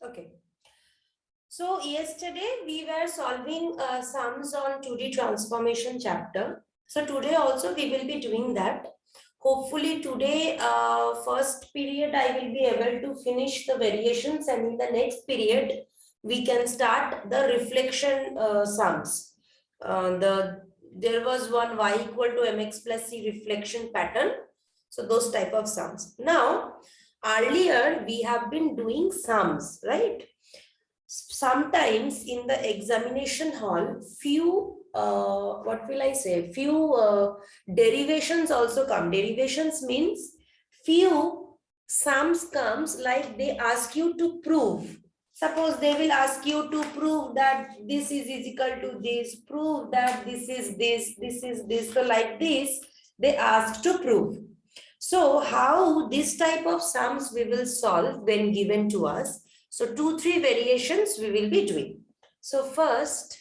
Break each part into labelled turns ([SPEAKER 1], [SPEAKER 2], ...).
[SPEAKER 1] Okay. So yesterday we were solving sums on 2D transformation chapter. So today also we will be doing that. Hopefully today first period I will be able to finish the variations, and in the next period we can start the reflection sums. There was one y equal to mx plus c reflection pattern. So those type of sums. Now earlier we have been doing sums, right? Sometimes in the examination hall few what will I say, few derivations also come. Derivations means few sums comes, like they ask you to prove. Suppose they will ask you to prove that this is equal to this, prove that this is this, this is this. So like this they ask to prove. So how this type of sums we will solve when given to us? So 2-3 variations we will be doing. So first,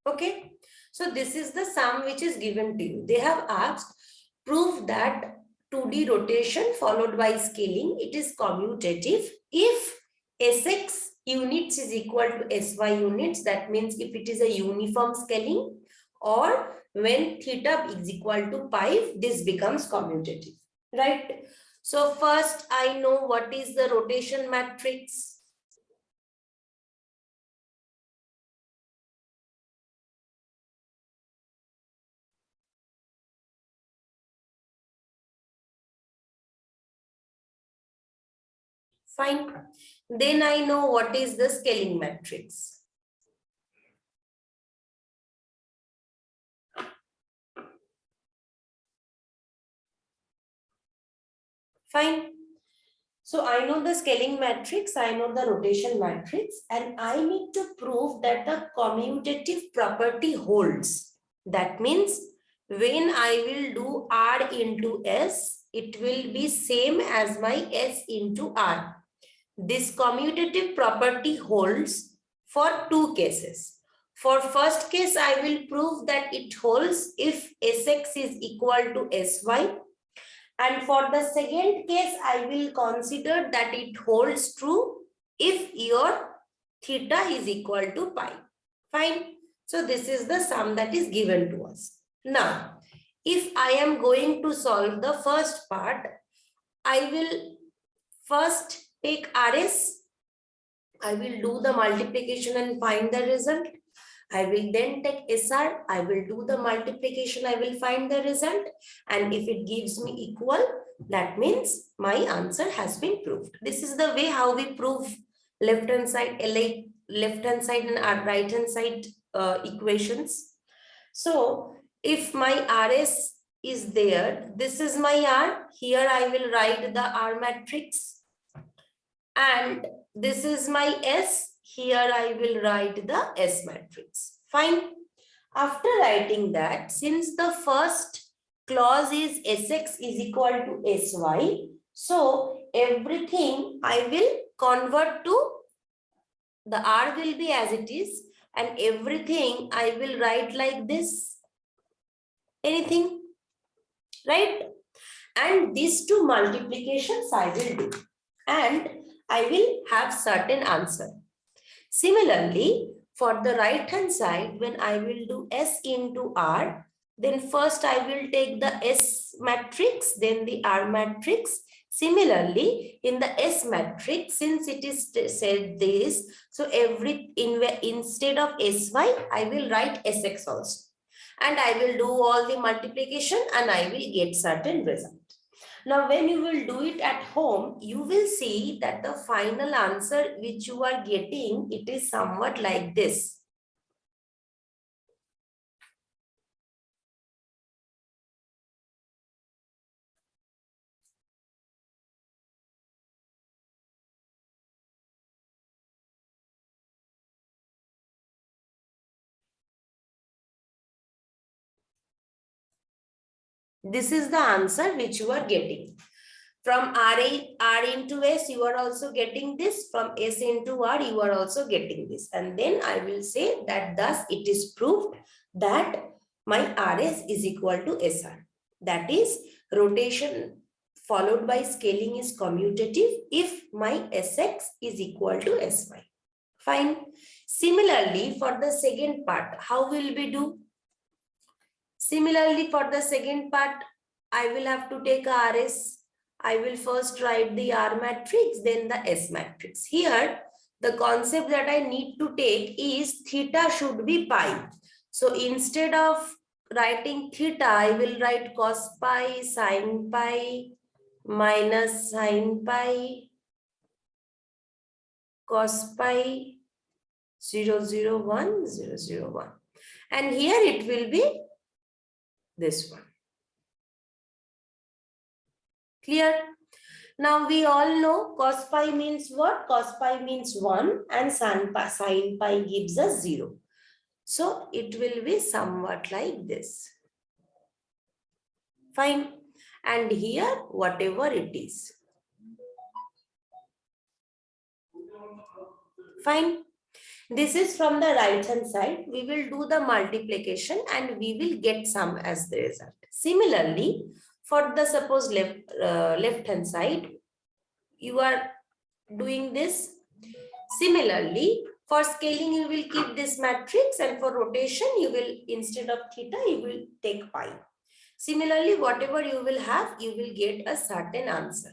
[SPEAKER 1] okay. So this is the sum which is given to you. They have asked, prove that 2D rotation followed by scaling, it is commutative if Sx units is equal to Sy units. That means if it is a uniform scaling, or when theta is equal to pi, this becomes commutative, right? So first I know what is the rotation matrix. Fine. Then I know what is the scaling matrix. Fine. So I know the scaling matrix, I know the rotation matrix, and I need to prove that the commutative property holds. That means when I will do R into S, it will be same as my S into R. This commutative property holds for two cases. For first case, I will prove that it holds if Sx is equal to Sy. And for the second case, I will consider that it holds true if your theta is equal to pi. Fine. So this is the sum that is given to us. Now, if I am going to solve the first part, I will first take RS. I will do the multiplication and find the result. I will then take SR. I will do the multiplication. I will find the result. And if it gives me equal, that means my answer has been proved. This is the way how we prove left hand side, left hand side and right hand side equations. So if my RS is there, this is my R. Here I will write the R matrix. And this is my S. Here I will write the S matrix. Fine. After writing that, since the first clause is Sx is equal to Sy, so everything I will convert to the R will be as it is, and everything I will write like this. Anything, right? And these two multiplications I will do, and I will have certain answer. Similarly, for the right hand side, when I will do S into R, then first I will take the S matrix, then the R matrix. Similarly, in the S matrix, since it is said this, so instead of Sy, I will write Sx also. And I will do all the multiplication and I will get certain result. Now, when you will do it at home, you will see that the final answer which you are getting, it is somewhat like this. This is the answer which you are getting. From R into S, you are also getting this. From S into R, you are also getting this. And then I will say that thus it is proved that my RS is equal to SR. That is, rotation followed by scaling is commutative if my Sx is equal to Sy. Fine. Similarly, for the second part, how will we do? Similarly, for the second part, I will have to take RS. I will first write the R matrix, then the S matrix. Here, the concept that I need to take is theta should be pi. So instead of writing theta, I will write cos pi, sin pi, minus sin pi, cos pi, 0, 0, 1, 0, 0, 1. And here it will be this one. Clear? Now we all know cos pi means what? Cos pi means 1 and sin pi gives us 0. So it will be somewhat like this. Fine. And here whatever it is. Fine. This is from the right hand side. We will do the multiplication and we will get sum as the result. Similarly, for the suppose left hand side, you are doing this. Similarly, for scaling, you will keep this matrix, and for rotation, you will, instead of theta, you will take pi. Similarly, whatever you will have, you will get a certain answer.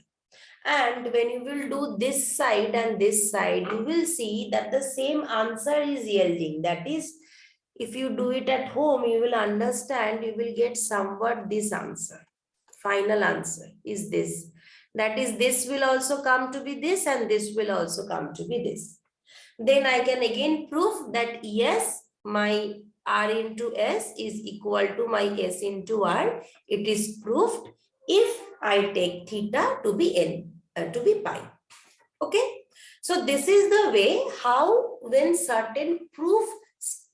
[SPEAKER 1] And when you will do this side and this side, you will see that the same answer is yielding. That is, if you do it at home, you will understand, you will get somewhat this answer. Final answer is this. That is, this will also come to be this and this will also come to be this. Then I can again prove that yes, my R into S is equal to my S into R. It is proved if I take theta to be to be pi. Okay. So this is the way how when certain proof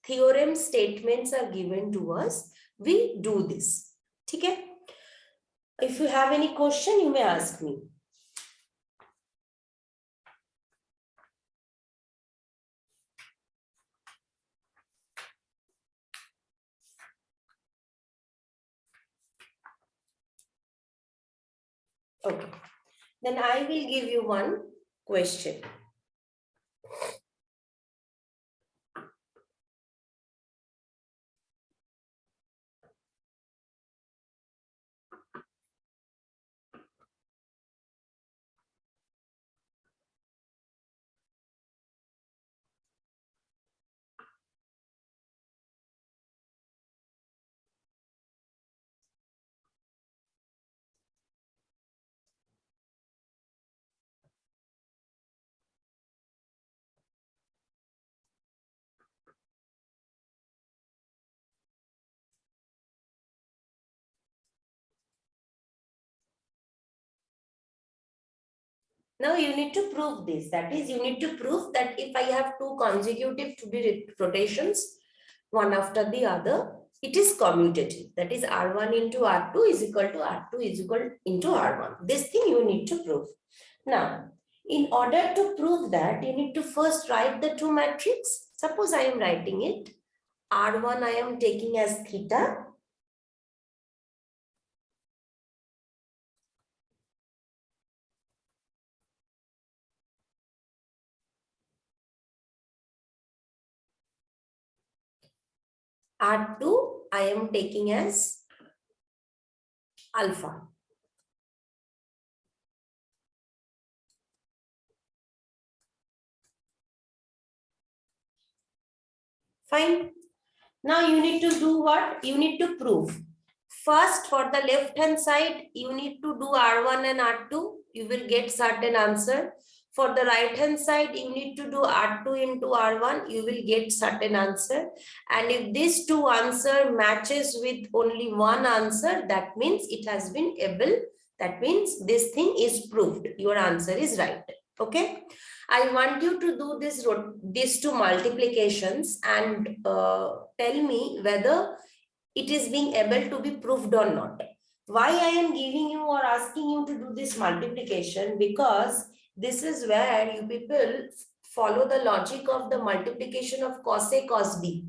[SPEAKER 1] theorem statements are given to us, we do this. Okay. If you have any question, you may ask me. Okay. Then I will give you one question. Now you need to prove this. That is, you need to prove that if I have two consecutive to-be rotations, one after the other, it is commutative. That is, R1 into R2 is equal to R2 is equal into R1. This thing you need to prove. Now, in order to prove that, you need to first write the two matrix. Suppose I am writing it. R1 I am taking as theta. R2 I am taking as alpha. Fine. Now you need to do what? You need to prove. First, for the left hand side, you need to do R1 and R2. You will get certain answer. For the right hand side, you need to do R2 into R1. You will get certain answer. And if these two answer matches with only one answer, that means it has been able. That means this thing is proved. Your answer is right. Okay. I want you to do these two multiplications and tell me whether it is being able to be proved or not. Why I am giving you or asking you to do this multiplication? Because this is where you people follow the logic of the multiplication of cos A cos B,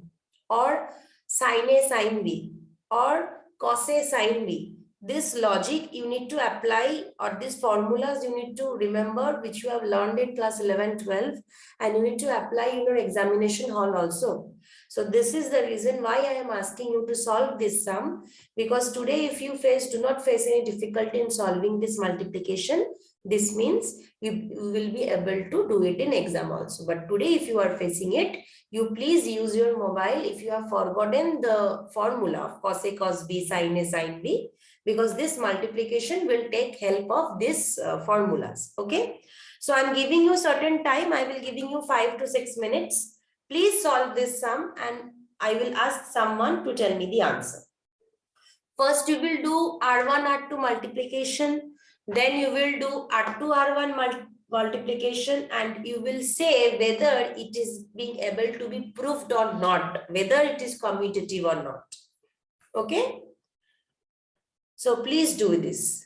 [SPEAKER 1] or sin A sin B, or cos A sin B. This logic you need to apply, or these formulas you need to remember, which you have learned in class 11, 12, and you need to apply in your examination hall also. So this is the reason why I am asking you to solve this sum, because today if you do not face any difficulty in solving this multiplication, this means you will be able to do it in exam also. But today if you are facing it, you please use your mobile if you have forgotten the formula of cos A cos B sin A sin B, because this multiplication will take help of this formulas. Okay, so I'm giving you certain time. I will giving you 5 to 6 minutes. Please solve this sum and I will ask someone to tell me the answer. First, you will do R1, R2 multiplication. Then you will do R2, R1 multiplication, and you will say whether it is being able to be proved or not, whether it is commutative or not. Okay? So please do this.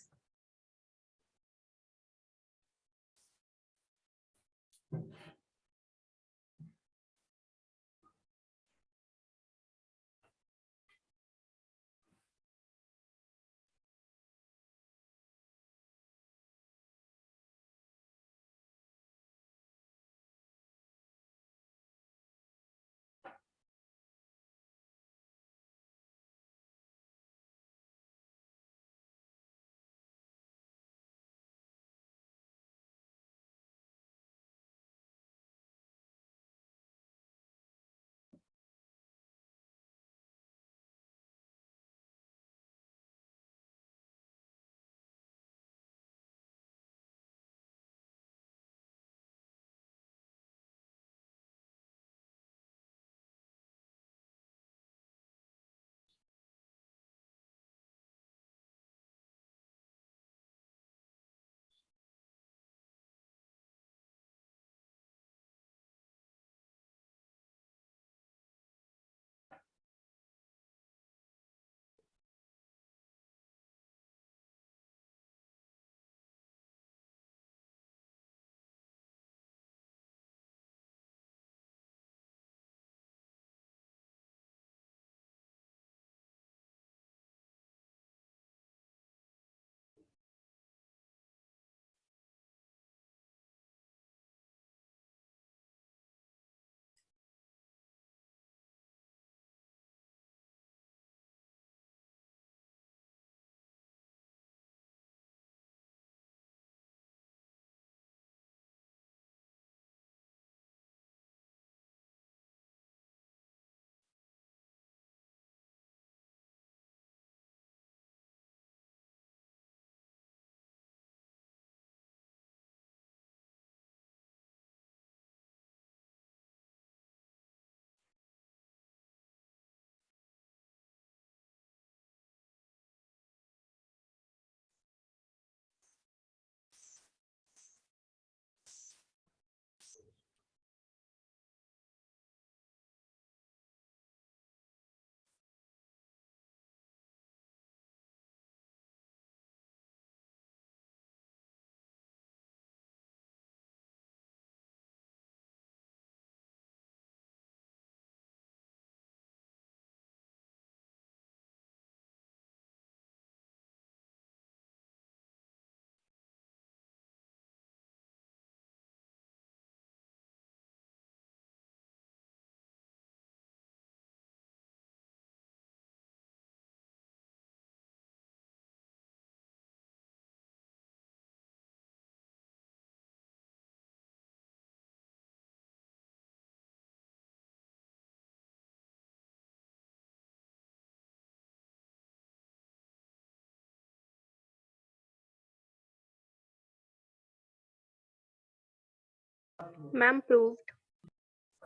[SPEAKER 2] Ma'am proved.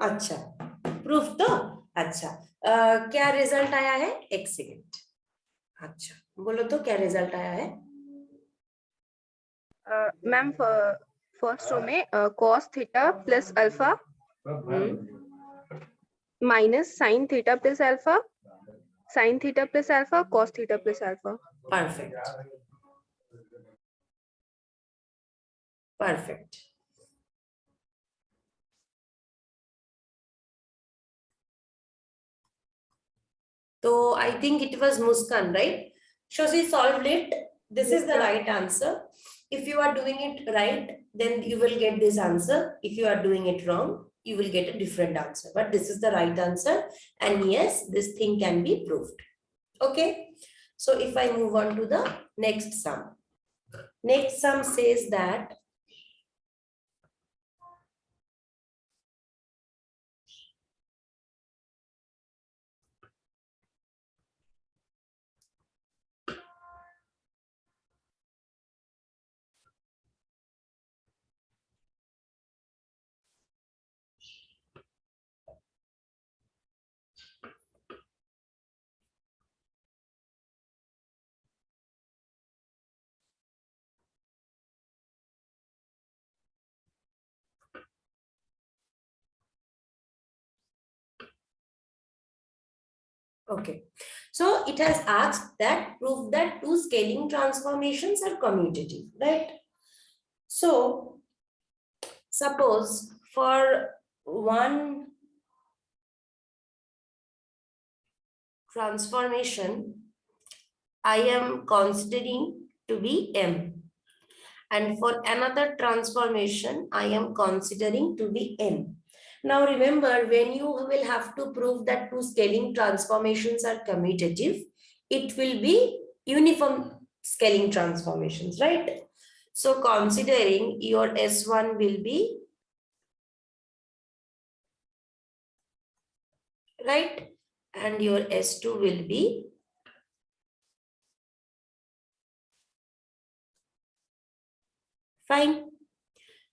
[SPEAKER 1] अच्छा, proof तो अच्छा। क्या result आया है? एक second. अच्छा, बोलो तो क्या रिजल्ट आया है?
[SPEAKER 2] मैम फर्स्ट रो में cos theta plus alpha minus sin theta plus alpha Sin theta plus alpha, cos theta plus alpha.
[SPEAKER 1] Perfect. Perfect. So I think it was Muskan, right? So she solved it. This is the right answer. If you are doing it right, then you will get this answer. If you are doing it wrong, you will get a different answer. But this is the right answer. And yes, this thing can be proved. Okay. So if I move on to the next sum. Next sum says that okay. So it has asked that prove that two scaling transformations are commutative, right? So suppose for one transformation, I am considering to be M. And for another transformation, I am considering to be N. Now remember, when you will have to prove that two scaling transformations are commutative, it will be uniform scaling transformations, right? So considering your S1 will be, right? And your S2 will be, fine.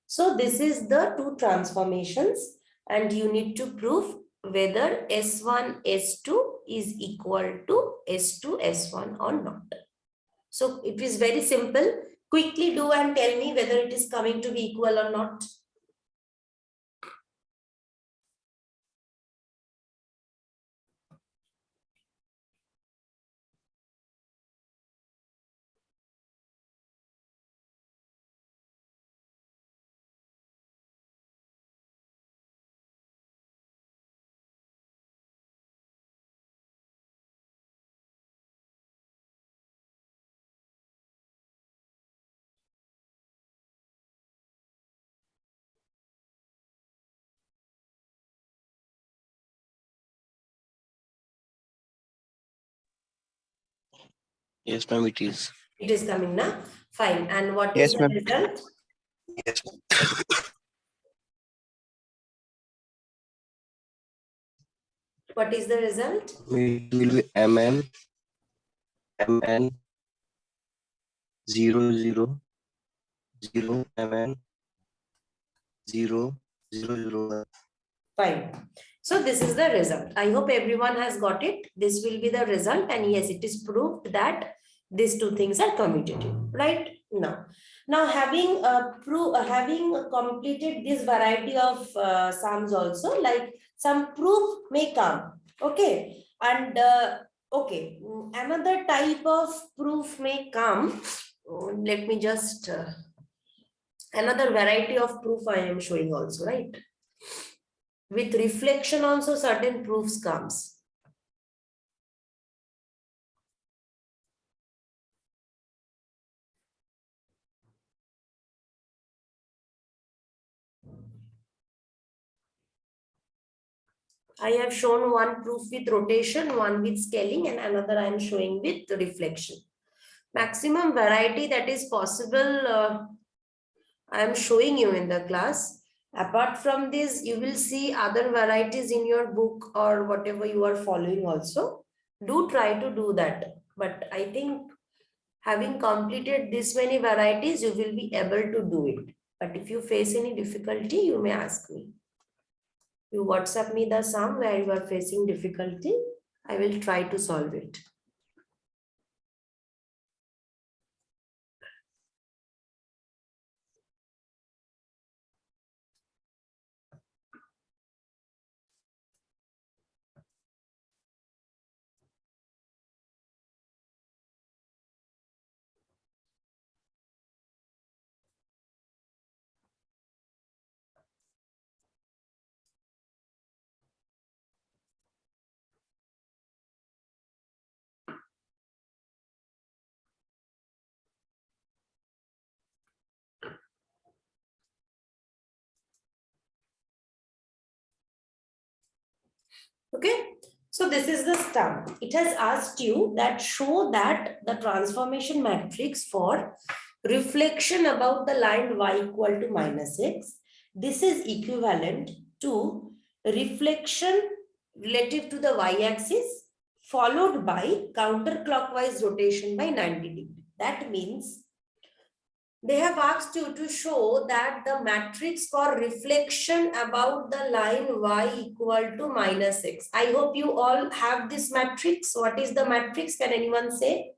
[SPEAKER 1] So this is the two transformations and you need to prove whether S1, S2 is equal to S2, S1 or not. So it is very simple. Quickly do and tell me whether it is coming to be equal or not.
[SPEAKER 3] Yes, ma'am, it is.
[SPEAKER 1] It is coming now. Fine. And what is
[SPEAKER 3] Yes,
[SPEAKER 1] the
[SPEAKER 3] ma'am.
[SPEAKER 1] result?
[SPEAKER 3] Yes.
[SPEAKER 1] What is the result?
[SPEAKER 3] It will be MN 0 0 0 MN 0 0 0.
[SPEAKER 1] Fine. So this is the result. I hope everyone has got it. This will be the result. And yes, it is proved that these two things are commutative, right? Now having completed this variety of sums also, like some proof may come. Okay. And okay, another type of proof may come. Let me just, another variety of proof I am showing also, right? With reflection also certain proofs comes. I have shown one proof with rotation, one with scaling, and another I am showing with reflection. Maximum variety that is possible, I am showing you in the class. Apart from this, you will see other varieties in your book or whatever you are following also. Do try to do that. But I think having completed this many varieties, you will be able to do it. But if you face any difficulty, you may ask me. You WhatsApp me the sum where you are facing difficulty. I will try to solve it. Okay. So this is the sum. It has asked you that show that the transformation matrix for reflection about the line y equal to minus x. This is equivalent to reflection relative to the y-axis followed by counterclockwise rotation by 90 degree. That means they have asked you to show that the matrix for reflection about the line y equal to minus x. I hope you all have this matrix. What is the matrix? Can anyone say?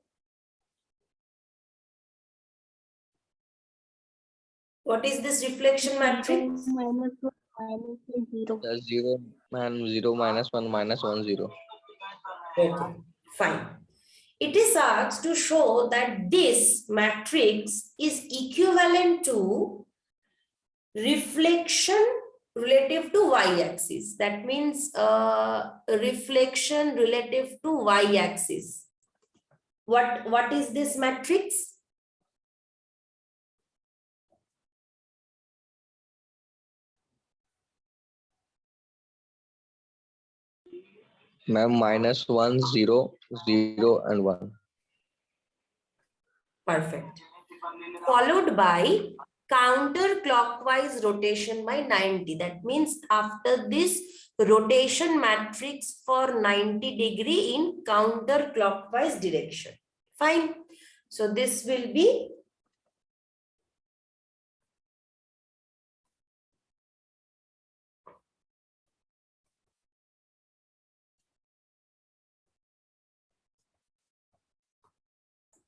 [SPEAKER 1] What is this reflection matrix?
[SPEAKER 4] That's 0 and 0 minus 1 minus 1 0.
[SPEAKER 1] Okay, fine. It is asked to show that this matrix is equivalent to reflection relative to y-axis. That means reflection relative to y-axis. What is this matrix?
[SPEAKER 4] Ma'am, minus 1 0 0 and 1.
[SPEAKER 1] Perfect. Followed by counterclockwise rotation by 90. That means after this rotation matrix for 90 degree in counterclockwise direction. Fine. So this will be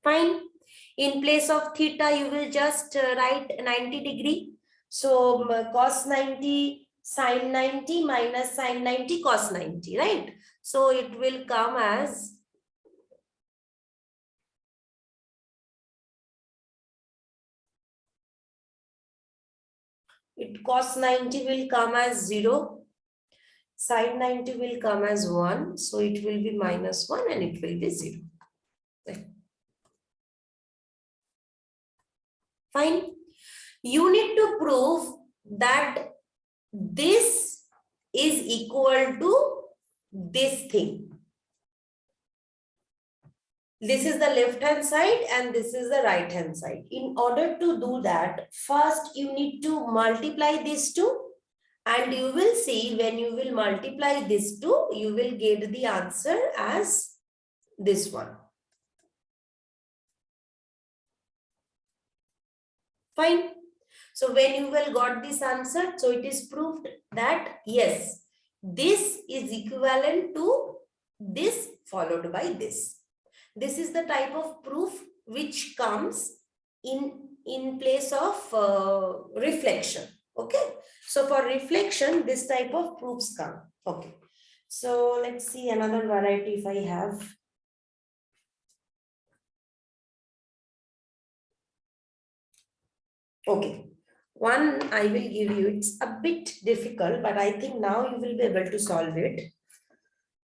[SPEAKER 1] fine. In place of theta, you will just write 90 degree. So cos 90, sin 90 minus sin 90 cos 90, right? So it will come as cos 90 will come as 0. Sin 90 will come as 1. So it will be minus 1 and it will be 0. Fine. You need to prove that this is equal to this thing. This is the left hand side and this is the right hand side. In order to do that, first you need to multiply these two. And you will see when you will multiply these two, you will get the answer as this one. Fine. So when you will got this answer, so it is proved that yes, this is equivalent to this followed by this. This is the type of proof which comes in place of reflection. Okay. So for reflection, this type of proofs come. Okay. So let's see another variety if I have. Okay. One I will give you, it's a bit difficult, but I think now you will be able to solve it.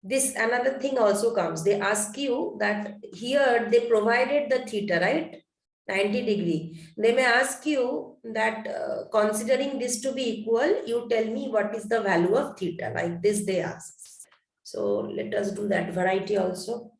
[SPEAKER 1] This another thing also comes. They ask you that here they provided the theta, right? 90 degree. They may ask you that considering this to be equal, you tell me what is the value of theta. Like this they ask. So let us do that variety also.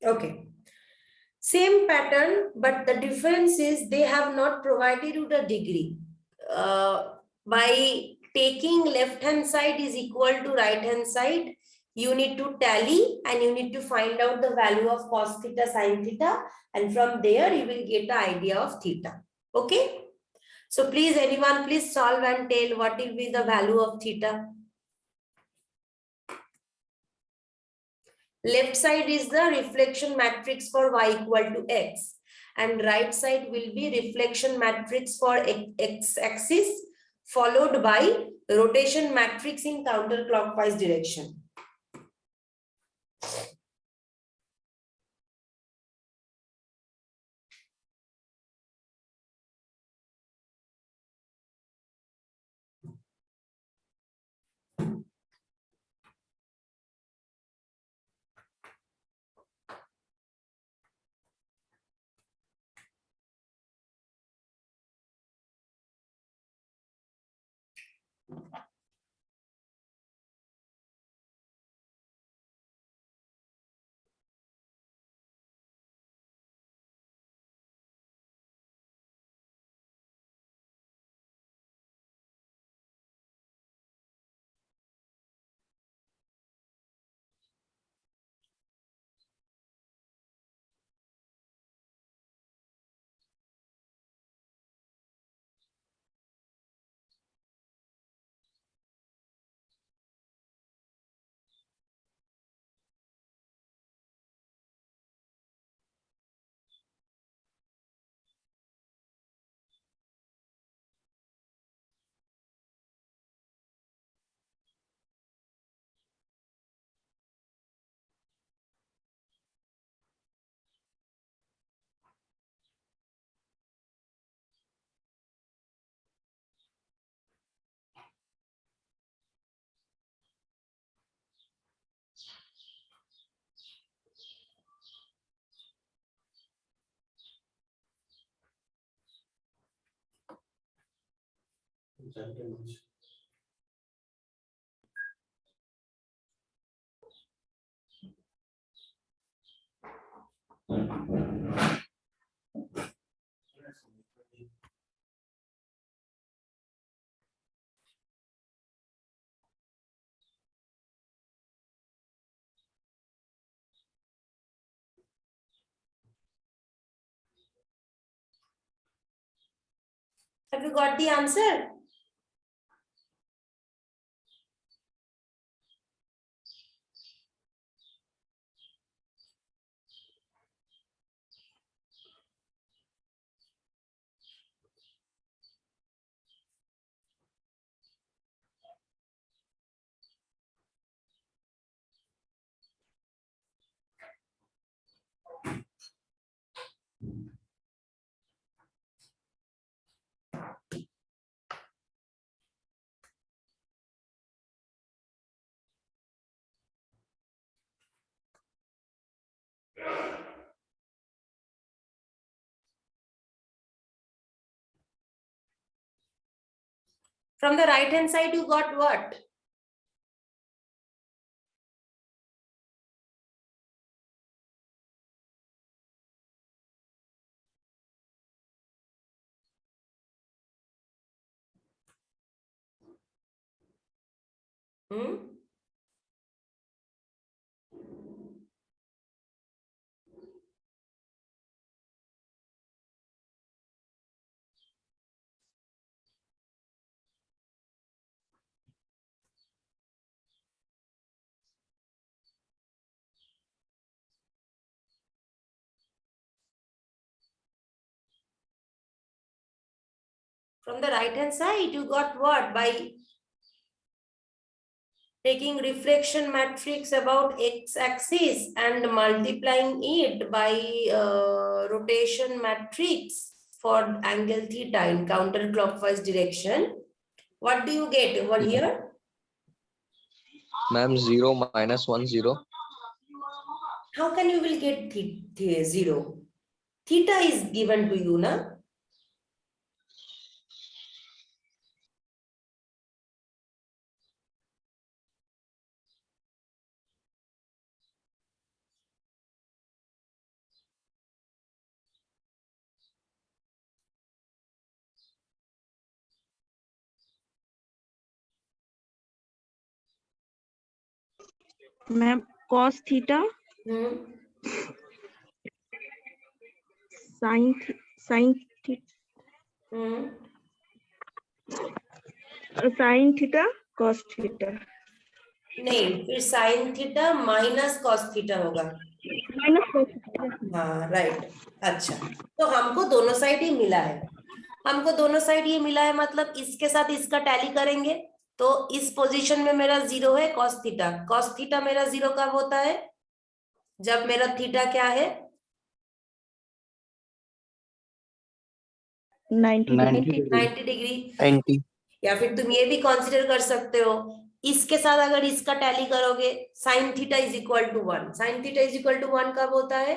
[SPEAKER 1] Okay. Same pattern, but the difference is they have not provided you the degree. By taking left hand side is equal to right hand side, you need to tally and you need to find out the value of cos theta, sin theta, and from there you will get the idea of theta. Okay. So please, anyone, please solve and tell what will be the value of theta. Left side is the reflection matrix for y equal to x, and right side will be reflection matrix for x axis followed by rotation matrix in counterclockwise direction. Have you got the answer? From the right hand side, you got what? Hmm? From the right hand side, you got what? By taking reflection matrix about x-axis and multiplying it by rotation matrix for angle theta in counterclockwise direction. What do you get over here?
[SPEAKER 4] Ma'am, 0 minus 1 0.
[SPEAKER 1] How can you will get zero? Theta is given to you, na?
[SPEAKER 5] Ma'am cos theta sin sin sin theta cos theta
[SPEAKER 1] नहीं, फिर sine theta minus cos theta होगा।
[SPEAKER 5] Minus cos theta.
[SPEAKER 1] हाँ right. अच्छा, तो हमको दोनों side ही मिला है। हमको दोनों साइड ये मिला है, मतलब इसके साथ इसका टैली करेंगे तो इस पोजीशन में मेरा 0 है कॉस थीटा। कॉस थीटा मेरा 0 कब होता है? जब मेरा थीटा क्या है?
[SPEAKER 5] 90
[SPEAKER 1] 90 डिग्री।
[SPEAKER 3] 90
[SPEAKER 1] या फिर तुम ये भी कंसीडर कर सकते हो, इसके साथ अगर इसका टैली करोगे sine theta is equal to 1। Sine theta is equal to 1 कब होता है?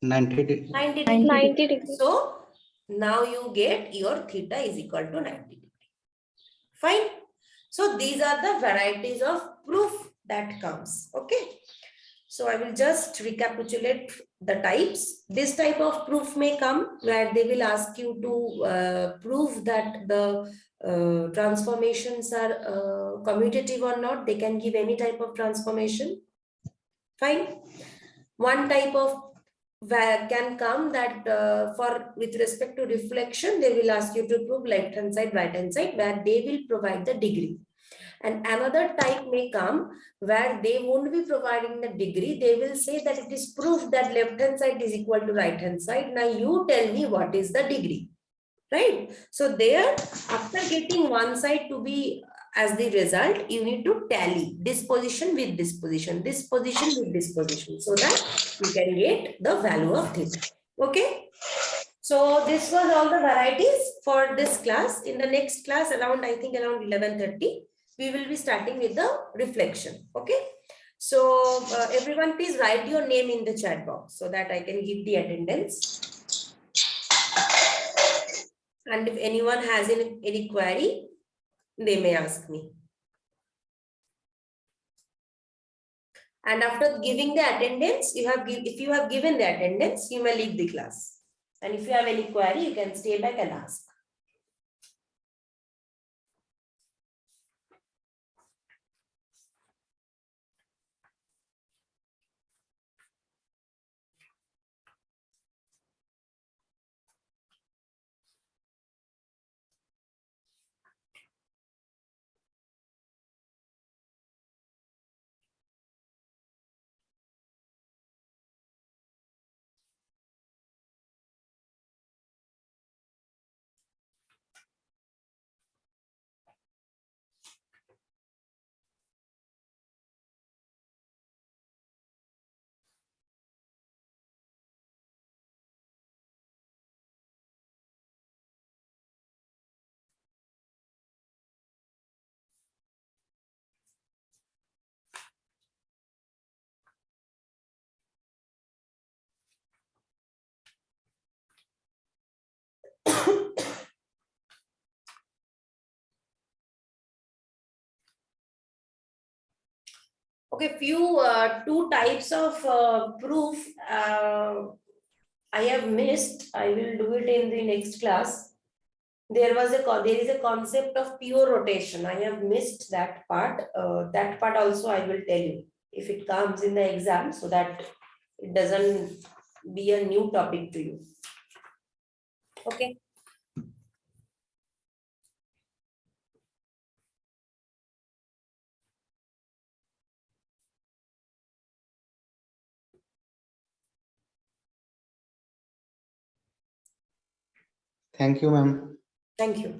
[SPEAKER 3] 90
[SPEAKER 1] 90
[SPEAKER 5] 90
[SPEAKER 1] degree. So now you get your theta is equal to 90 degree. Fine. So these are the varieties of proof that comes. Okay. So I will just recapitulate the types. This type of proof may come where they will ask you to prove that the transformations are commutative or not. They can give any type of transformation. Fine. One type of where can come that for with respect to reflection, they will ask you to prove left hand side, right hand side, where they will provide the degree. And another type may come where they won't be providing the degree. They will say that it is proof that left hand side is equal to right hand side. Now you tell me what is the degree, right? So there, after getting one side to be as the result, you need to tally this position with this position, this position with this position, so that you can get the value of theta. Okay. So this was all the varieties for this class. In the next class, around I think around 11:30, we will be starting with the reflection. Okay. So everyone, please write your name in the chat box so that I can give the attendance. And if anyone has any query, they may ask me. And after giving the attendance, if you have given the attendance, you may leave the class. And if you have any query, you can stay back and ask. Okay, two types of proof I have missed. I will do it in the next class. There is a concept of pure rotation. I have missed that part. That part also I will tell you if it comes in the exam, so that it doesn't be a new topic to you. Okay.
[SPEAKER 3] Thank you, ma'am.
[SPEAKER 1] Thank you.